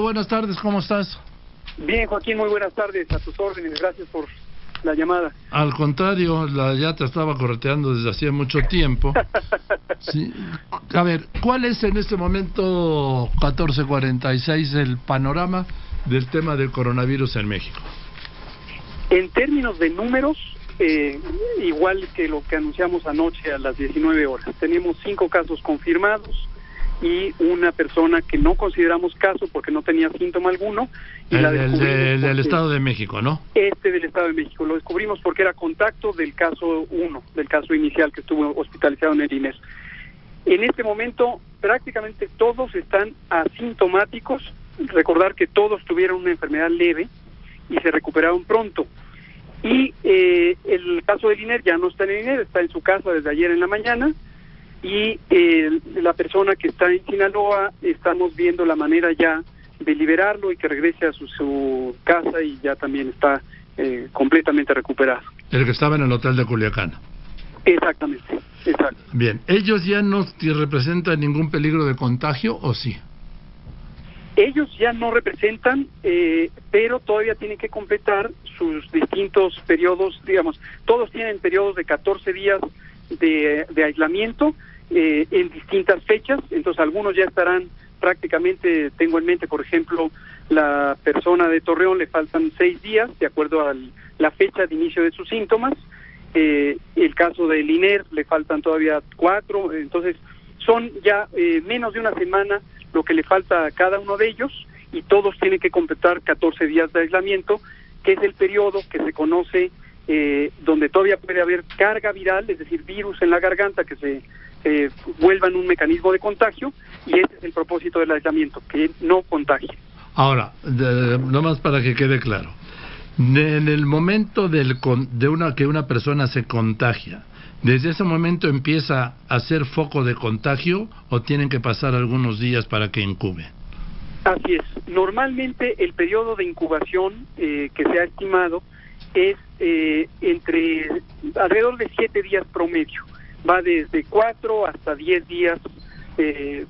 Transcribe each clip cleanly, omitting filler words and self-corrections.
buenas tardes, ¿cómo estás? Bien, Joaquín, muy buenas tardes, a tus órdenes, gracias por la llamada. Al contrario, ya te estaba correteando desde hacía mucho tiempo. Sí. A ver, ¿cuál es en este momento, 14:46, el panorama del tema del coronavirus en México? En términos de números, igual que lo que anunciamos anoche a las 19 horas, tenemos 5 casos confirmados y una persona que no consideramos caso porque no tenía síntoma alguno. Y del Estado de México, ¿no? Del Estado de México. Lo descubrimos porque era contacto del caso 1, del caso inicial que estuvo hospitalizado en el INER. En este momento prácticamente todos están asintomáticos. Recordar que todos tuvieron una enfermedad leve y se recuperaron pronto. Y el caso del INER ya no está en el INER, está en su casa desde ayer en la mañana. Y la persona que está en Sinaloa, estamos viendo la manera ya de liberarlo y que regrese a su casa y ya también está completamente recuperado. El que estaba en el hotel de Culiacán. Exactamente, exacto. Bien, ¿ellos ya no representan ningún peligro de contagio o sí? Ellos ya no representan, pero todavía tienen que completar sus distintos periodos, digamos, todos tienen periodos de 14 días de aislamiento en distintas fechas, entonces algunos ya estarán prácticamente, tengo en mente, por ejemplo, la persona de Torreón le faltan 6 días, de acuerdo a la fecha de inicio de sus síntomas, el caso del INER le faltan todavía 4, entonces son ya menos de una semana lo que le falta a cada uno de ellos, y todos tienen que completar 14 días de aislamiento, que es el periodo que se conoce donde todavía puede haber carga viral, es decir, virus en la garganta que se vuelvan un mecanismo de contagio, y ese es el propósito del aislamiento, que no contagie. Ahora, nomás para que quede claro, en el momento que una persona se contagia, ¿desde ese momento empieza a ser foco de contagio o tienen que pasar algunos días para que incube? Así es. Normalmente el periodo de incubación que se ha estimado es entre alrededor de 7 días promedio. Va desde 4 hasta 10 días. El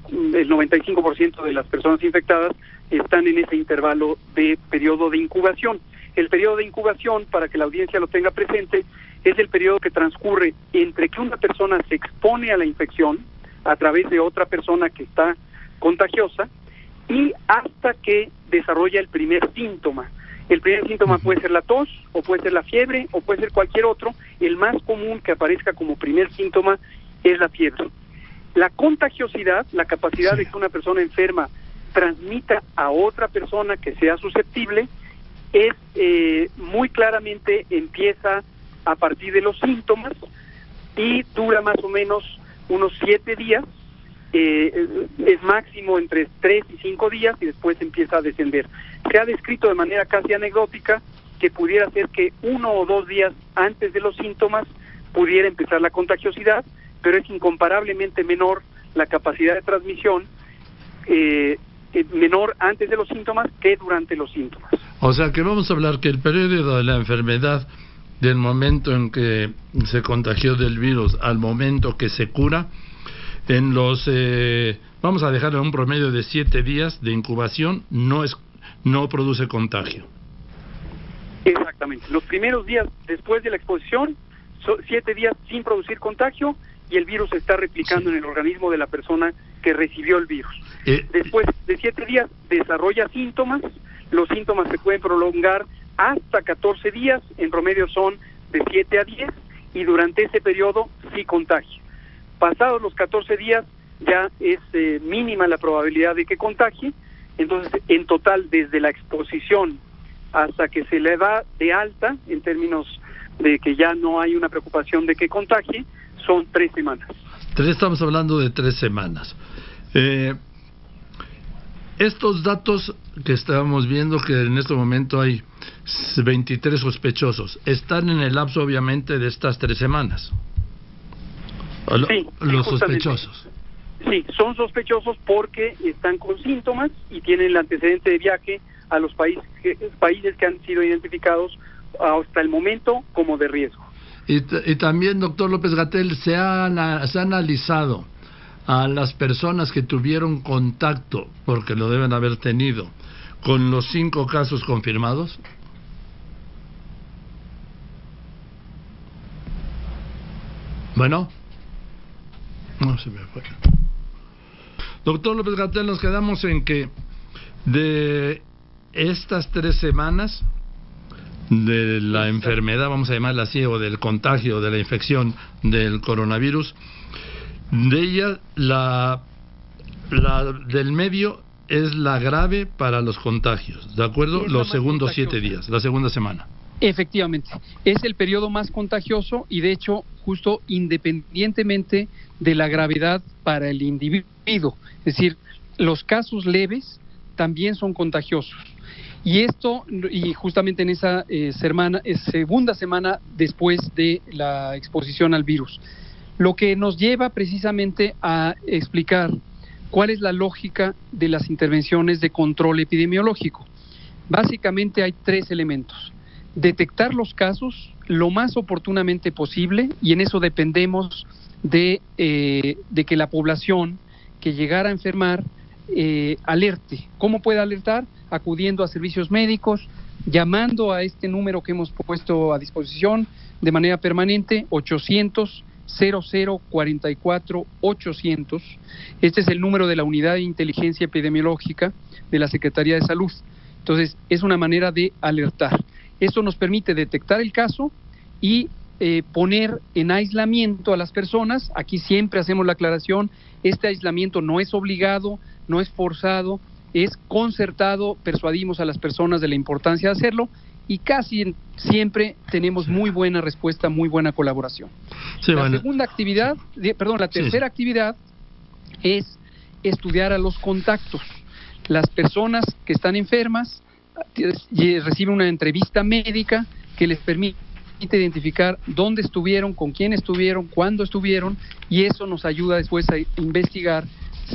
95% de las personas infectadas están en ese intervalo de periodo de incubación. El periodo de incubación, para que la audiencia lo tenga presente, es el periodo que transcurre entre que una persona se expone a la infección a través de otra persona que está contagiosa y hasta que desarrolla el primer síntoma. El primer síntoma puede ser la tos, o puede ser la fiebre, o puede ser cualquier otro. El más común que aparezca como primer síntoma es la fiebre. La contagiosidad, la capacidad de que una persona enferma transmita a otra persona que sea susceptible, es muy claramente empieza a partir de los síntomas y dura más o menos unos 7 días, es máximo entre 3 y 5 días y después empieza a descender. Se ha descrito de manera casi anecdótica que pudiera ser que 1 o 2 días antes de los síntomas pudiera empezar la contagiosidad, pero es incomparablemente menor la capacidad de transmisión, menor antes de los síntomas que durante los síntomas. O sea que vamos a hablar que el periodo de la enfermedad, del momento en que se contagió del virus al momento que se cura, vamos a dejar en un promedio de 7 días de incubación, no produce contagio. Exactamente. Los primeros días después de la exposición, 7 días sin producir contagio, y el virus se está replicando en el organismo de la persona que recibió el virus. Después de 7 días desarrolla síntomas, los síntomas se pueden prolongar hasta 14 días, en promedio son de 7 a 10, y durante ese periodo sí contagia. Pasados los 14 días ya es mínima la probabilidad de que contagie, entonces en total desde la exposición hasta que se le da de alta, en términos de que ya no hay una preocupación de que contagie, son 3 semanas. Estamos hablando de 3 semanas. Estos datos que estábamos viendo, que en este momento hay 23 sospechosos, están en el lapso obviamente de estas 3 semanas. Sí, los sospechosos. Sí, son sospechosos porque están con síntomas y tienen el antecedente de viaje a los países que han sido identificados hasta el momento como de riesgo. Y también, doctor López-Gatell, se ha analizado a las personas que tuvieron contacto, porque lo deben haber tenido, con los 5 casos confirmados? Bueno, no se me fue. Doctor López-Gatell, nos quedamos en que de estas 3 semanas de la enfermedad, vamos a llamarla así, o del contagio, de la infección del coronavirus, de ella la del medio es la grave para los contagios, ¿de acuerdo? Los segundos 7 días, la segunda semana. Efectivamente, es el periodo más contagioso y de hecho justo independientemente de la gravedad para el individuo, es decir, los casos leves también son contagiosos. Y esto, y justamente en esa segunda semana después de la exposición al virus, lo que nos lleva precisamente a explicar cuál es la lógica de las intervenciones de control epidemiológico. Básicamente hay 3 elementos: detectar los casos lo más oportunamente posible, y en eso dependemos de que la población que llegara a enfermar alerte. ¿Cómo puede alertar? Acudiendo a servicios médicos, llamando a este número que hemos puesto a disposición de manera permanente, 800-0044-800. Este es el número de la Unidad de Inteligencia Epidemiológica de la Secretaría de Salud. Entonces, es una manera de alertar. Esto nos permite detectar el caso y poner en aislamiento a las personas. Aquí siempre hacemos la aclaración: este aislamiento no es obligado, no es forzado, es concertado, persuadimos a las personas de la importancia de hacerlo y casi siempre tenemos muy buena respuesta, muy buena colaboración. Sí, la segunda actividad, la tercera actividad es estudiar a los contactos. Las personas que están enfermas reciben una entrevista médica que les permite identificar dónde estuvieron, con quién estuvieron, cuándo estuvieron, y eso nos ayuda después a investigar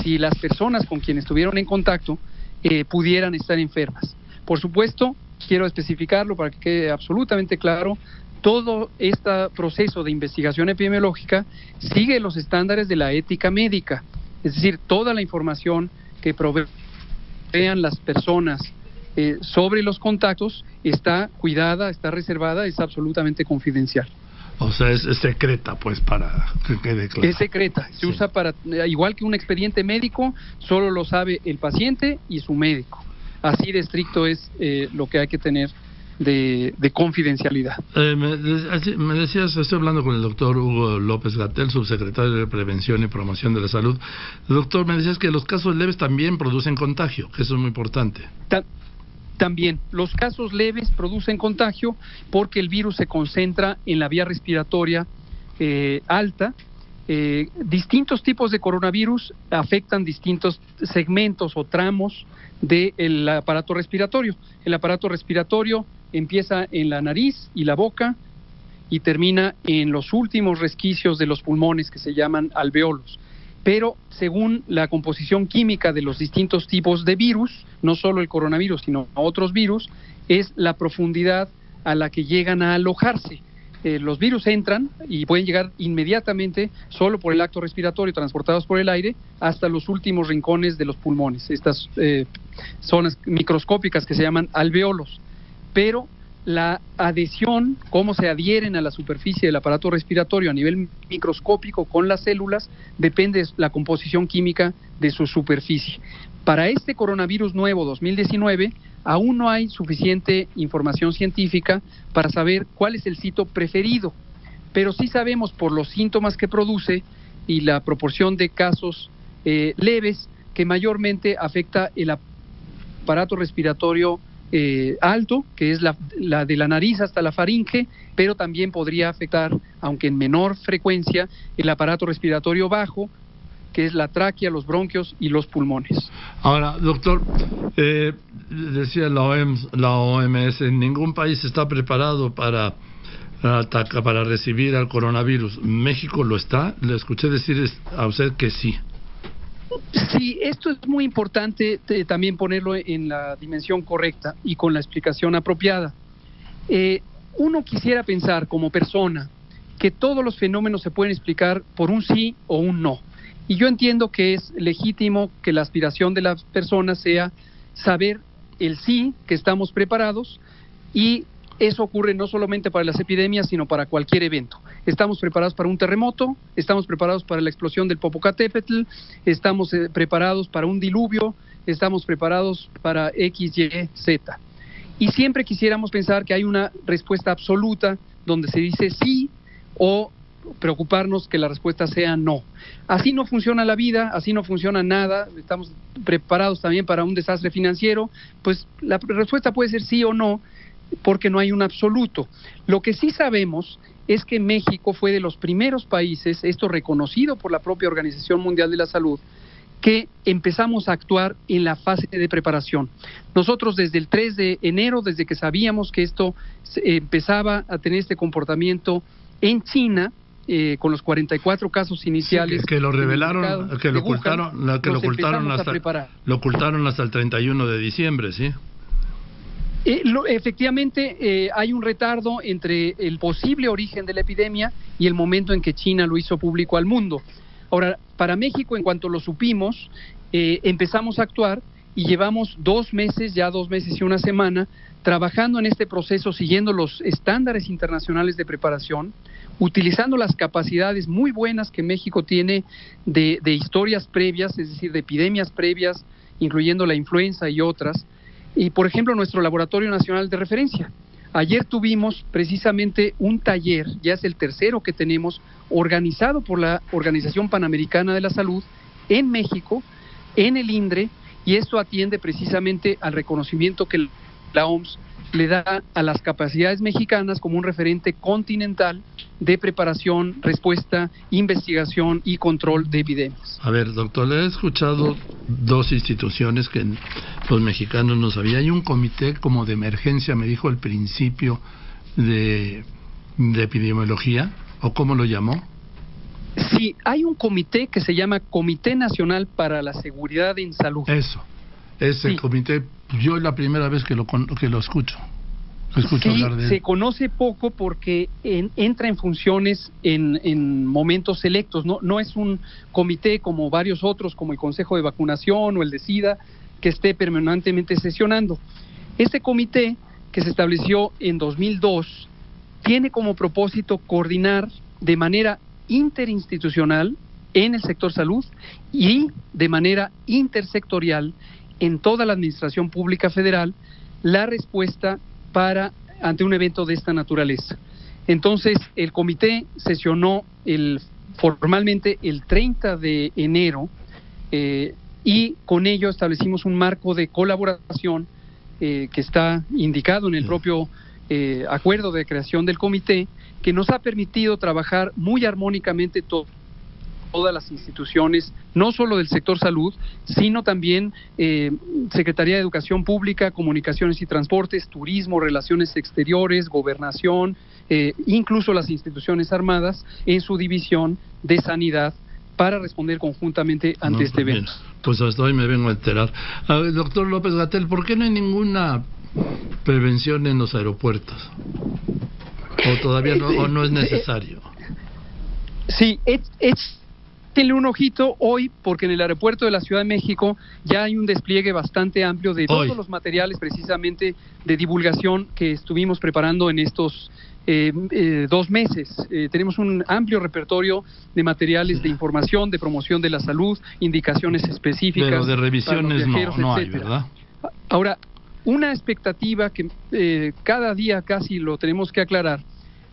si las personas con quien estuvieron en contacto pudieran estar enfermas. Por supuesto, quiero especificarlo para que quede absolutamente claro, todo este proceso de investigación epidemiológica sigue los estándares de la ética médica, es decir, toda la información que provean las personas sobre los contactos está cuidada, está reservada, es absolutamente confidencial. O sea, es secreta, pues, para que quede claro. Es secreta, se usa para, igual que un expediente médico, solo lo sabe el paciente y su médico. Así de estricto es lo que hay que tener de confidencialidad. Me decías, estoy hablando con el doctor Hugo López-Gatell, subsecretario de Prevención y Promoción de la Salud. Doctor, me decías que los casos leves también producen contagio, que eso es muy importante. También, los casos leves producen contagio porque el virus se concentra en la vía respiratoria alta. Distintos tipos de coronavirus afectan distintos segmentos o tramos del aparato respiratorio. El aparato respiratorio empieza en la nariz y la boca y termina en los últimos resquicios de los pulmones, que se llaman alveolos. Pero según la composición química de los distintos tipos de virus, no solo el coronavirus, sino otros virus, es la profundidad a la que llegan a alojarse. Los virus entran y pueden llegar inmediatamente, solo por el acto respiratorio, transportados por el aire, hasta los últimos rincones de los pulmones, estas zonas microscópicas que se llaman alveolos. Pero la adhesión, cómo se adhieren a la superficie del aparato respiratorio a nivel microscópico con las células, depende de la composición química de su superficie. Para este coronavirus nuevo 2019, aún no hay suficiente información científica para saber cuál es el sitio preferido, pero sí sabemos por los síntomas que produce y la proporción de casos leves que mayormente afecta el aparato respiratorio alto, que es la de la nariz hasta la faringe, pero también podría afectar, aunque en menor frecuencia, el aparato respiratorio bajo, que es la tráquea, los bronquios y los pulmones. Ahora, doctor, decía la OMS, en ningún país está preparado para recibir al coronavirus. ¿México lo está? Le escuché decir a usted que sí. Sí, esto es muy importante también ponerlo en la dimensión correcta y con la explicación apropiada. Uno quisiera pensar como persona que todos los fenómenos se pueden explicar por un sí o un no. Y yo entiendo que es legítimo que la aspiración de las personas sea saber el sí, que estamos preparados, y eso ocurre no solamente para las epidemias, sino para cualquier evento. Estamos preparados para un terremoto, estamos preparados para la explosión del Popocatépetl, estamos preparados para un diluvio, estamos preparados para X, Y, Z. Y siempre quisiéramos pensar que hay una respuesta absoluta donde se dice sí, o preocuparnos que la respuesta sea no. Así no funciona la vida, así no funciona nada. Estamos preparados también para un desastre financiero, pues la respuesta puede ser sí o no, porque no hay un absoluto. Lo que sí sabemos es que México fue de los primeros países, esto reconocido por la propia Organización Mundial de la Salud, que empezamos a actuar en la fase de preparación. Nosotros desde el 3 de enero, desde que sabíamos que esto empezaba a tener este comportamiento en China, con los 44 casos iniciales, sí, que lo revelaron, que lo ocultaron, lo ocultaron hasta el 31 de diciembre, ¿sí? Efectivamente, hay un retardo entre el posible origen de la epidemia y el momento en que China lo hizo público al mundo. Ahora, para México, en cuanto lo supimos, empezamos a actuar y llevamos 2 meses, ya 2 meses y una semana, trabajando en este proceso, siguiendo los estándares internacionales de preparación, utilizando las capacidades muy buenas que México tiene de historias previas, es decir, de epidemias previas, incluyendo la influenza y otras, y por ejemplo nuestro Laboratorio Nacional de Referencia. Ayer tuvimos precisamente un taller, ya es el tercero que tenemos, organizado por la Organización Panamericana de la Salud en México, en el INDRE, y esto atiende precisamente al reconocimiento que la OMS le da a las capacidades mexicanas como un referente continental de preparación, respuesta, investigación y control de epidemias. A ver, doctor, le he escuchado 2 instituciones que los mexicanos no sabían. Hay un comité como de emergencia, me dijo al principio, de epidemiología, ¿o cómo lo llamó? Sí, hay un comité que se llama Comité Nacional para la Seguridad en Salud. Eso, ese sí. Comité, yo es la primera vez que lo escucho. Sí, hablar de él. Se conoce poco porque entra en funciones en momentos selectos. No es un comité como varios otros, como el Consejo de Vacunación o el de SIDA, que esté permanentemente sesionando. Este comité, que se estableció en 2002, tiene como propósito coordinar de manera interinstitucional en el sector salud y de manera intersectorial en toda la administración pública federal la respuesta ante un evento de esta naturaleza. Entonces, el comité sesionó formalmente el 30 de enero y con ello establecimos un marco de colaboración que está indicado en el propio acuerdo de creación del comité, que nos ha permitido trabajar muy armónicamente todas las instituciones, no solo del sector salud, sino también Secretaría de Educación Pública, Comunicaciones y Transportes, Turismo, Relaciones Exteriores, Gobernación, incluso las instituciones armadas en su división de Sanidad, para responder conjuntamente ante este evento. Pues hasta hoy me vengo a enterar. Doctor López-Gatell, ¿por qué no hay ninguna prevención en los aeropuertos? ¿O todavía no es necesario? Sí, Denle un ojito hoy, porque en el aeropuerto de la Ciudad de México ya hay un despliegue bastante amplio de todos los materiales precisamente de divulgación que estuvimos preparando en estos 2 meses. Tenemos un amplio repertorio de materiales de información, de promoción de la salud, indicaciones específicas. Pero de revisiones no hay, ¿verdad? Ahora, una expectativa que cada día casi lo tenemos que aclarar.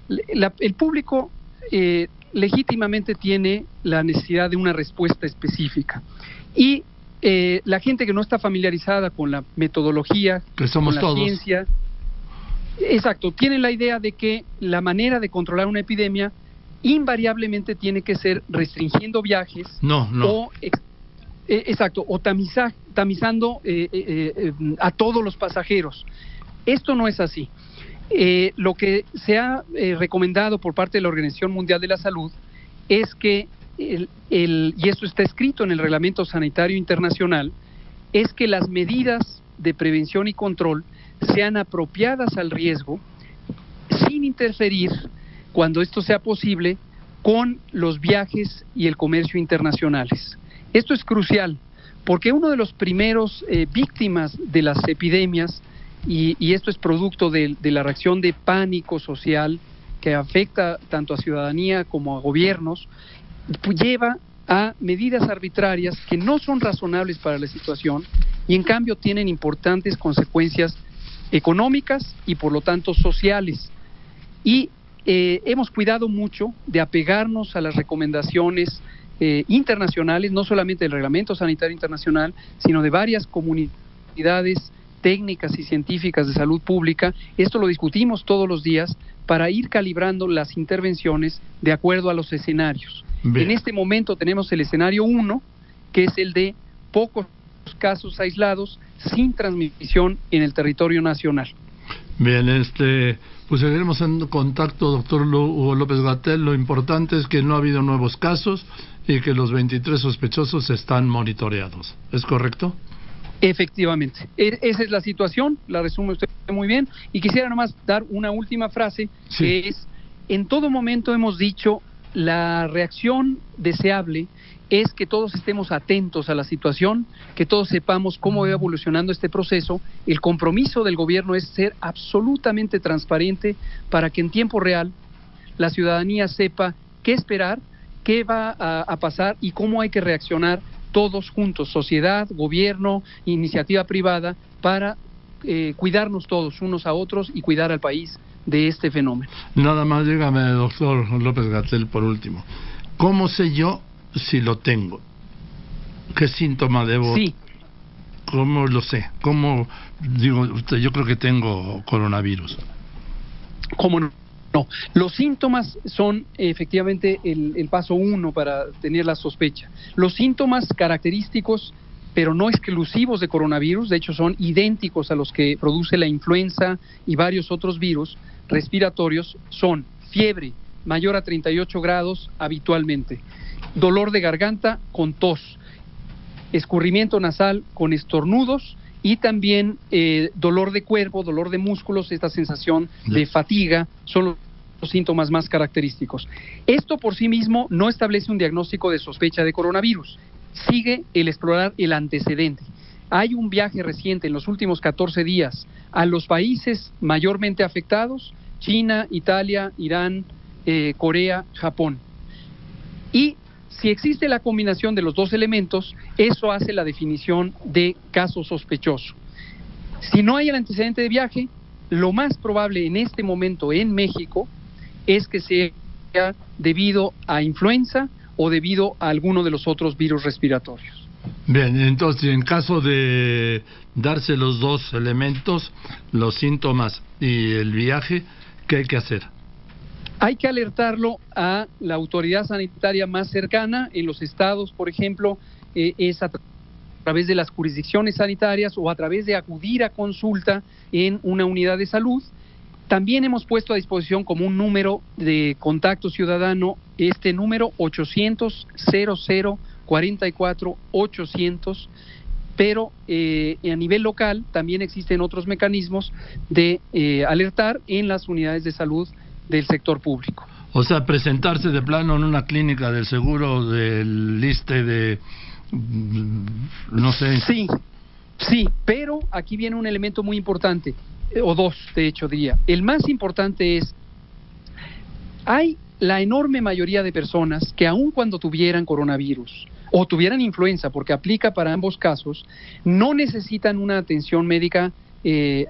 El público legítimamente tiene la necesidad de una respuesta específica y la gente que no está familiarizada con la metodología, que somos con la todos. Ciencia, exacto, tiene la idea de que la manera de controlar una epidemia invariablemente tiene que ser restringiendo viajes o tamizando a todos los pasajeros. Esto no es así. Lo que se ha recomendado por parte de la Organización Mundial de la Salud es que, y esto está escrito en el Reglamento Sanitario Internacional, es que las medidas de prevención y control sean apropiadas al riesgo sin interferir, cuando esto sea posible, con los viajes y el comercio internacionales. Esto es crucial, Porque uno de los primeros víctimas de las epidemias, y esto es producto de la reacción de pánico social que afecta tanto a ciudadanía como a gobiernos, pues lleva a medidas arbitrarias que no son razonables para la situación y en cambio tienen importantes consecuencias económicas y por lo tanto sociales. Y hemos cuidado mucho de apegarnos a las recomendaciones internacionales, no solamente del Reglamento Sanitario Internacional, sino de varias comunidades técnicas y científicas de salud pública. Esto lo discutimos todos los días para ir calibrando las intervenciones de acuerdo a los escenarios. Bien. En este momento tenemos el escenario 1, que es el de pocos casos aislados sin transmisión en el territorio nacional. Bien, pues seguiremos en contacto, doctor Hugo López-Gatell. Lo importante es que no ha habido nuevos casos y que los 23 sospechosos están monitoreados. ¿Es correcto? Efectivamente, esa es la situación, la resume usted muy bien, y quisiera nomás dar una última frase, sí, que es, en todo momento hemos dicho, la reacción deseable es que todos estemos atentos a la situación, que todos sepamos cómo va evolucionando este proceso. El compromiso del gobierno es ser absolutamente transparente para que en tiempo real la ciudadanía sepa qué esperar, qué va a pasar y cómo hay que reaccionar todos juntos, sociedad, gobierno, iniciativa privada, para cuidarnos todos unos a otros y cuidar al país de este fenómeno. Nada más, dígame, doctor López-Gatell, por último, ¿cómo sé yo si lo tengo? ¿Qué síntoma debo? Sí. ¿Cómo lo sé? ¿Cómo digo? Yo creo que tengo coronavirus. ¿Cómo no? No, los síntomas son efectivamente el paso 1 para tener la sospecha. Los síntomas característicos, pero no exclusivos de coronavirus, de hecho son idénticos a los que produce la influenza y varios otros virus respiratorios, son fiebre mayor a 38 grados habitualmente, dolor de garganta con tos, escurrimiento nasal con estornudos y también dolor de cuerpo, dolor de músculos, esta sensación de fatiga, son los síntomas más característicos. Esto por sí mismo no establece un diagnóstico de sospecha de coronavirus, sigue el explorar el antecedente. Hay un viaje reciente en los últimos 14 días a los países mayormente afectados, China, Italia, Irán, Corea, Japón. Y si existe la combinación de los dos elementos, eso hace la definición de caso sospechoso. Si no hay el antecedente de viaje, lo más probable en este momento en México es que sea debido a influenza o debido a alguno de los otros virus respiratorios. Bien, entonces, en caso de darse los dos elementos, los síntomas y el viaje, ¿qué hay que hacer? Hay que alertarlo a la autoridad sanitaria más cercana. En los estados, por ejemplo, es a través de las jurisdicciones sanitarias o a través de acudir a consulta en una unidad de salud. También hemos puesto a disposición como un número de contacto ciudadano este número 800-00-44-800, pero a nivel local también existen otros mecanismos de alertar en las unidades de salud del sector público. O sea, presentarse de plano en una clínica del seguro, del ISSSTE, de no sé. Sí, pero aquí viene un elemento muy importante, o dos, de hecho diría. El más importante es, hay la enorme mayoría de personas que aun cuando tuvieran coronavirus o tuvieran influenza, porque aplica para ambos casos, no necesitan una atención médica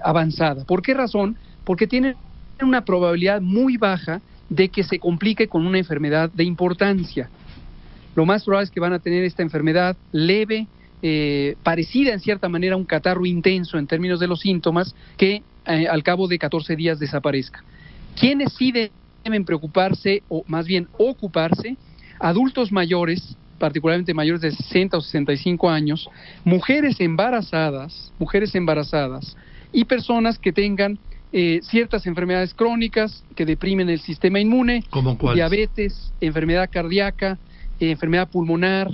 avanzada. ¿Por qué razón? Porque tienen una probabilidad muy baja de que se complique con una enfermedad de importancia. Lo más probable es que van a tener esta enfermedad leve, parecida en cierta manera a un catarro intenso en términos de los síntomas, que al cabo de 14 días desaparezca. ¿Quiénes sí deben preocuparse, o más bien ocuparse? Adultos mayores, particularmente mayores de 60 o 65 años, mujeres embarazadas y personas que tengan ciertas enfermedades crónicas que deprimen el sistema inmune, ¿Cómo cuáles? Diabetes, enfermedad cardíaca, enfermedad pulmonar,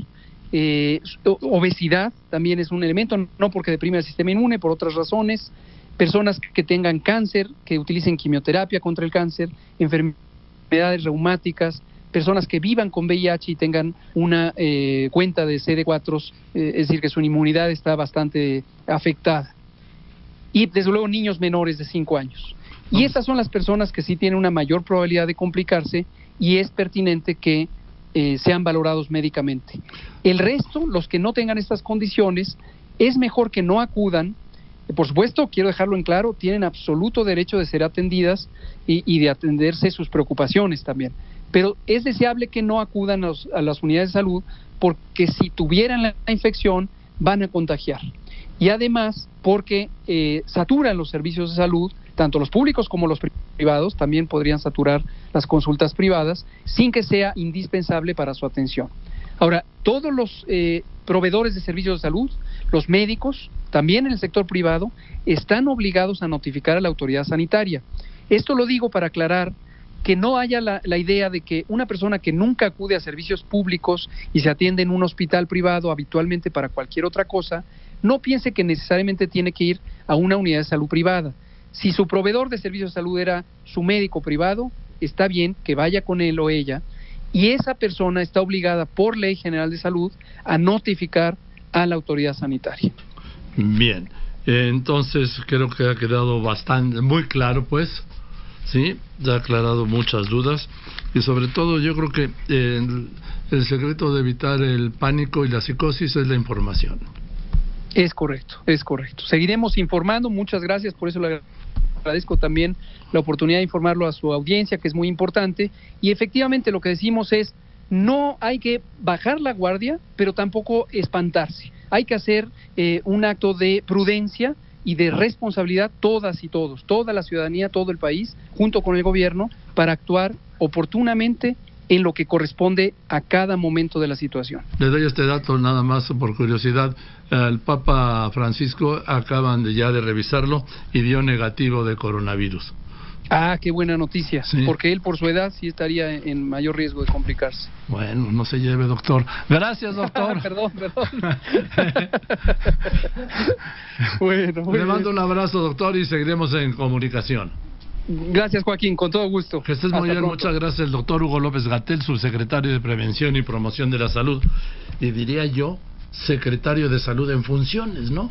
obesidad también es un elemento, no porque deprime el sistema inmune, por otras razones, personas que tengan cáncer, que utilicen quimioterapia contra el cáncer, enfermedades reumáticas, personas que vivan con VIH y tengan una cuenta de CD4, es decir, que su inmunidad está bastante afectada. Y desde luego niños menores de 5 años. Y estas son las personas que sí tienen una mayor probabilidad de complicarse y es pertinente que sean valorados médicamente. El resto, los que no tengan estas condiciones, es mejor que no acudan. Por supuesto, quiero dejarlo en claro, tienen absoluto derecho de ser atendidas y de atenderse sus preocupaciones también. Pero es deseable que no acudan a las unidades de salud porque si tuvieran la infección van a contagiar. Y además porque saturan los servicios de salud, tanto los públicos como los privados, también podrían saturar las consultas privadas sin que sea indispensable para su atención. Ahora, todos los proveedores de servicios de salud, los médicos, también en el sector privado, están obligados a notificar a la autoridad sanitaria. Esto lo digo para aclarar que no haya la idea de que una persona que nunca acude a servicios públicos y se atiende en un hospital privado habitualmente para cualquier otra cosa, no piense que necesariamente tiene que ir a una unidad de salud privada. Si su proveedor de servicios de salud era su médico privado, está bien que vaya con él o ella, y esa persona está obligada por Ley General de Salud a notificar a la autoridad sanitaria. Bien, entonces creo que ha quedado muy claro, pues, sí, ya ha aclarado muchas dudas y sobre todo yo creo que el secreto de evitar el pánico y la psicosis es la información. Es correcto, es correcto. Seguiremos informando, muchas gracias, por eso le agradezco también la oportunidad de informarlo a su audiencia, que es muy importante, y efectivamente lo que decimos es, no hay que bajar la guardia, pero tampoco espantarse. Hay que hacer un acto de prudencia y de responsabilidad todas y todos, toda la ciudadanía, todo el país, junto con el gobierno, para actuar oportunamente en lo que corresponde a cada momento de la situación. Le doy este dato nada más por curiosidad. El Papa Francisco acaban ya de revisarlo y dio negativo de coronavirus. Ah, qué buena noticia, sí. Porque él por su edad sí estaría en mayor riesgo de complicarse. Bueno, no se lleve, doctor. Gracias, doctor. Perdón. Bueno, le mando un abrazo, doctor, y seguiremos en comunicación. Gracias, Joaquín, con todo gusto. Que estés muy bien, muchas gracias. El doctor Hugo López-Gatell, subsecretario de Prevención y Promoción de la Salud. Y diría yo, secretario de Salud en funciones, ¿no?